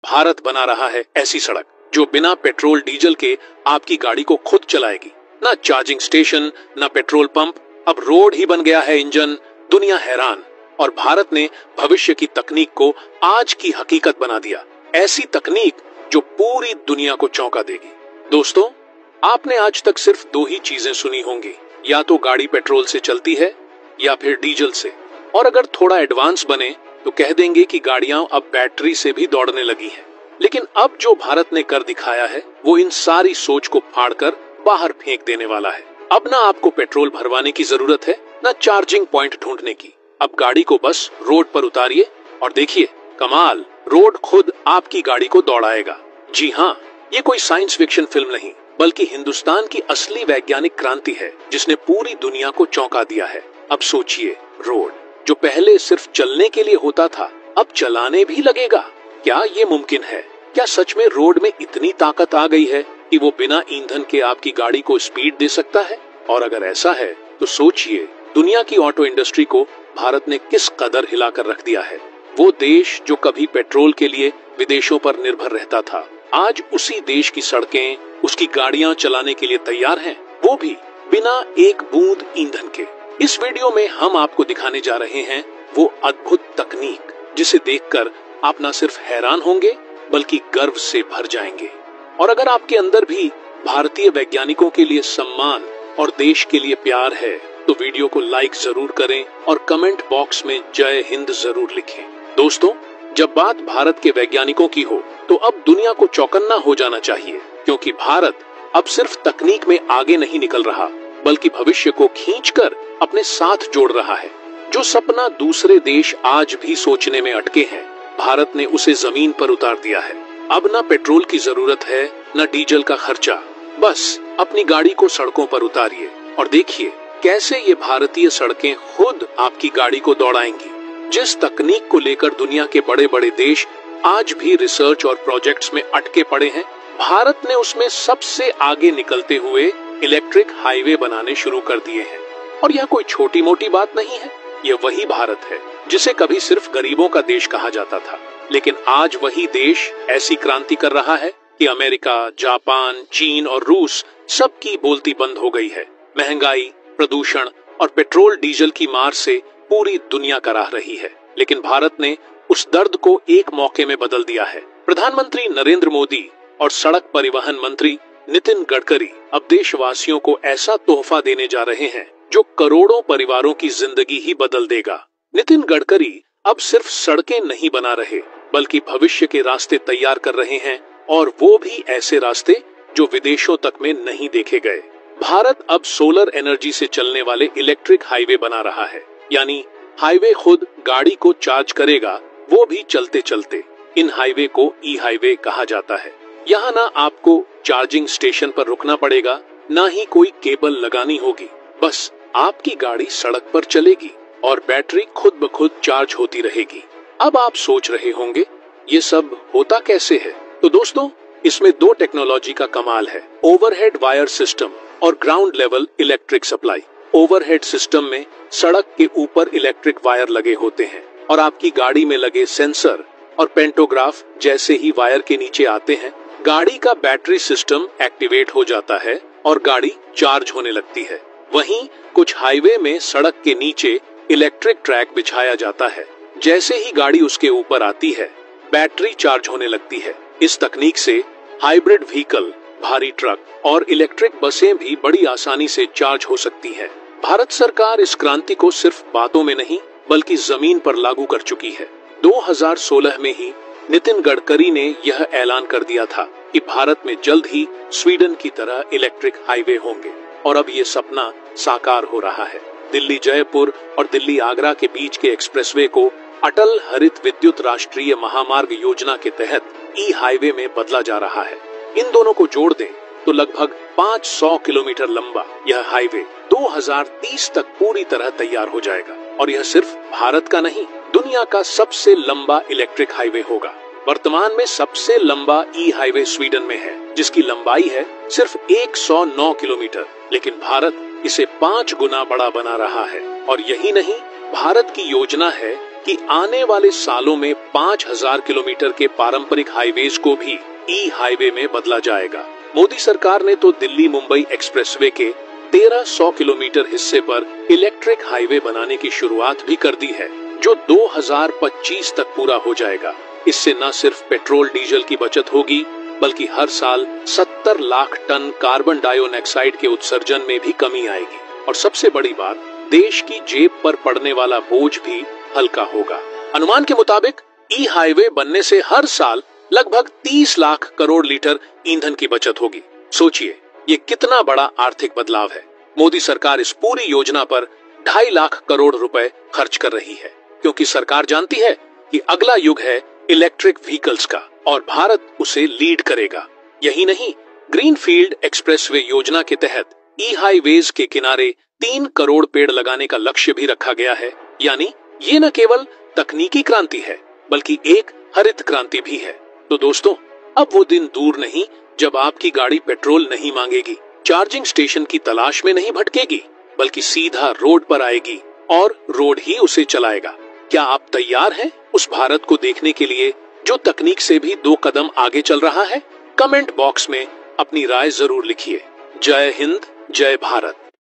भारत बना रहा है ऐसी सड़क जो बिना पेट्रोल डीजल के आपकी गाड़ी को खुद चलाएगी। ना चार्जिंग स्टेशन, ना पेट्रोल पंप, अब रोड ही बन गया है इंजन। दुनिया हैरान, और भारत ने भविष्य की तकनीक को आज की हकीकत बना दिया। ऐसी तकनीक जो पूरी दुनिया को चौंका देगी। दोस्तों, आपने आज तक सिर्फ दो ही चीजें सुनी होंगी, या तो गाड़ी पेट्रोल से चलती है या फिर डीजल से, और अगर थोड़ा एडवांस बने तो कह देंगे कि गाड़ियां अब बैटरी से भी दौड़ने लगी हैं। लेकिन अब जो भारत ने कर दिखाया है वो इन सारी सोच को फाड़कर बाहर फेंक देने वाला है। अब ना आपको पेट्रोल भरवाने की जरूरत है, ना चार्जिंग पॉइंट ढूंढने की। अब गाड़ी को बस रोड पर उतारिए और देखिए कमाल, रोड खुद आपकी गाड़ी को दौड़ाएगा। जी हाँ, ये कोई साइंस फिक्शन फिल्म नहीं, बल्कि हिंदुस्तान की असली वैज्ञानिक क्रांति है जिसने पूरी दुनिया को चौंका दिया है। अब सोचिए, रोड जो पहले सिर्फ चलने के लिए होता था अब चलाने भी लगेगा। क्या ये मुमकिन है? क्या सच में रोड में इतनी ताकत आ गई है कि वो बिना ईंधन के आपकी गाड़ी को स्पीड दे सकता है? और अगर ऐसा है तो सोचिए, दुनिया की ऑटो इंडस्ट्री को भारत ने किस कदर हिलाकर रख दिया है। वो देश जो कभी पेट्रोल के लिए विदेशों पर निर्भर रहता था, आज उसी देश की सड़कें, उसकी गाड़ियां चलाने के लिए तैयार हैं, वो भी बिना एक बूंद ईंधन के। इस वीडियो में हम आपको दिखाने जा रहे हैं वो अद्भुत तकनीक जिसे देखकर आप न सिर्फ हैरान होंगे बल्कि गर्व से भर जाएंगे। और अगर आपके अंदर भी भारतीय वैज्ञानिकों के लिए सम्मान और देश के लिए प्यार है तो वीडियो को लाइक जरूर करें और कमेंट बॉक्स में जय हिंद जरूर लिखें। दोस्तों, जब बात भारत के वैज्ञानिकों की हो तो अब दुनिया को चौकन्ना हो जाना चाहिए, क्योंकि भारत अब सिर्फ तकनीक में आगे नहीं निकल रहा बल्कि भविष्य को खींचकर अपने साथ जोड़ रहा है। जो सपना दूसरे देश आज भी सोचने में अटके हैं, भारत ने उसे जमीन पर उतार दिया है। अब ना पेट्रोल की जरूरत है, ना डीजल का खर्चा। बस अपनी गाड़ी को सड़कों पर उतारिए और देखिए कैसे ये भारतीय सड़कें खुद आपकी गाड़ी को दौड़ाएंगी। जिस तकनीक को लेकर दुनिया के बड़े बड़े देश आज भी रिसर्च और प्रोजेक्ट्स में अटके पड़े हैं, भारत ने उसमें सबसे आगे निकलते हुए इलेक्ट्रिक हाईवे बनाने शुरू कर दिए हैं। और यह कोई छोटी मोटी बात नहीं है, यह वही भारत है जिसे कभी सिर्फ गरीबों का देश कहा जाता था, लेकिन आज वही देश ऐसी क्रांति कर रहा है कि अमेरिका, जापान, चीन और रूस सबकी बोलती बंद हो गई है। महंगाई, प्रदूषण और पेट्रोल डीजल की मार से पूरी दुनिया कराह रही है, लेकिन भारत ने उस दर्द को एक मौके में बदल दिया है। प्रधानमंत्री नरेंद्र मोदी और सड़क परिवहन मंत्री नितिन गडकरी अब देशवासियों को ऐसा तोहफा देने जा रहे हैं जो करोड़ों परिवारों की जिंदगी ही बदल देगा। नितिन गडकरी अब सिर्फ सड़कें नहीं बना रहे बल्कि भविष्य के रास्ते तैयार कर रहे हैं, और वो भी ऐसे रास्ते जो विदेशों तक में नहीं देखे गए। भारत अब सोलर एनर्जी से चलने वाले इलेक्ट्रिक हाईवे बना रहा है, यानी हाईवे खुद गाड़ी को चार्ज करेगा, वो भी चलते चलते। इन हाईवे को ई हाईवे कहा जाता है। यहाँ ना आपको चार्जिंग स्टेशन पर रुकना पड़ेगा, ना ही कोई केबल लगानी होगी, बस आपकी गाड़ी सड़क पर चलेगी और बैटरी खुद ब खुद चार्ज होती रहेगी। अब आप सोच रहे होंगे ये सब होता कैसे है? तो दोस्तों, इसमें दो टेक्नोलॉजी का कमाल है, ओवरहेड वायर सिस्टम और ground level electric supply. Overhead system में सड़क के ऊपर इलेक्ट्रिक वायर लगे होते हैं और आपकी गाड़ी में लगे सेंसर और पेंटोग्राफ जैसे ही वायर के नीचे आते हैं, गाड़ी का बैटरी सिस्टम एक्टिवेट हो जाता है और गाड़ी चार्ज होने लगती है। वहीं कुछ हाईवे में सड़क के नीचे इलेक्ट्रिक ट्रैक बिछाया जाता है। जैसे ही गाड़ी उसके ऊपर आती है, बैटरी चार्ज होने लगती है। इस तकनीक से हाइब्रिड व्हीकल, भारी ट्रक और इलेक्ट्रिक बसें भी बड़ी आसानी से चार्ज हो सकती हैं। भारत सरकार इस क्रांति को सिर्फ बातों में नहीं बल्कि जमीन पर लागू कर चुकी है। 2016 में ही नितिन गडकरी ने यह ऐलान कर दिया था कि भारत में जल्द ही स्वीडन की तरह इलेक्ट्रिक हाईवे होंगे, और अब ये सपना साकार हो रहा है। दिल्ली जयपुर और दिल्ली आगरा के बीच के एक्सप्रेसवे को अटल हरित विद्युत राष्ट्रीय महामार्ग योजना के तहत ई हाईवे में बदला जा रहा है। इन दोनों को जोड़ दें तो लगभग 500 किलोमीटर लंबा यह हाईवे 2030 तक पूरी तरह तैयार हो जाएगा, और यह सिर्फ भारत का नहीं, दुनिया का सबसे लंबा इलेक्ट्रिक हाईवे होगा। वर्तमान में सबसे लंबा ई हाईवे स्वीडन में है, जिसकी लंबाई है सिर्फ 109 किलोमीटर, लेकिन भारत इसे 5 गुना बड़ा बना रहा है। और यही नहीं, भारत की योजना है कि आने वाले सालों में 5000 किलोमीटर के पारंपरिक हाईवेज को भी ई हाईवे में बदला जाएगा। मोदी सरकार ने तो दिल्ली मुंबई एक्सप्रेसवे के 1300 किलोमीटर हिस्से पर इलेक्ट्रिक हाईवे बनाने की शुरुआत भी कर दी है, जो 2025 तक पूरा हो जाएगा। इससे न सिर्फ पेट्रोल डीजल की बचत होगी, बल्कि हर साल 70 लाख टन कार्बन डाइऑक्साइड के उत्सर्जन में भी कमी आएगी। और सबसे बड़ी बात, देश की जेब पर पड़ने वाला बोझ भी हल्का होगा। अनुमान के मुताबिक ई हाईवे बनने से हर साल लगभग 30 लाख करोड़ लीटर ईंधन की बचत होगी। सोचिए, ये कितना बड़ा आर्थिक बदलाव है। मोदी सरकार इस पूरी योजना पर 2.5 लाख करोड़ रुपए खर्च कर रही है, क्योंकि सरकार जानती है कि अगला युग है इलेक्ट्रिक व्हीकल्स का और भारत उसे लीड करेगा। यही नहीं, ग्रीनफील्ड एक्सप्रेसवे योजना के तहत ई हाईवेज के किनारे 3 करोड़ पेड़ लगाने का लक्ष्य भी रखा गया है। यानी ये न केवल तकनीकी क्रांति है, बल्कि एक हरित क्रांति भी है। तो दोस्तों, अब वो दिन दूर नहीं जब आपकी गाड़ी पेट्रोल नहीं मांगेगी, चार्जिंग स्टेशन की तलाश में नहीं भटकेगी, बल्कि सीधा रोड पर आएगी और रोड ही उसे चलाएगा। क्या आप तैयार हैं उस भारत को देखने के लिए जो तकनीक से भी 2 कदम आगे चल रहा है? कमेंट बॉक्स में अपनी राय जरूर लिखिए। जय हिंद, जय भारत।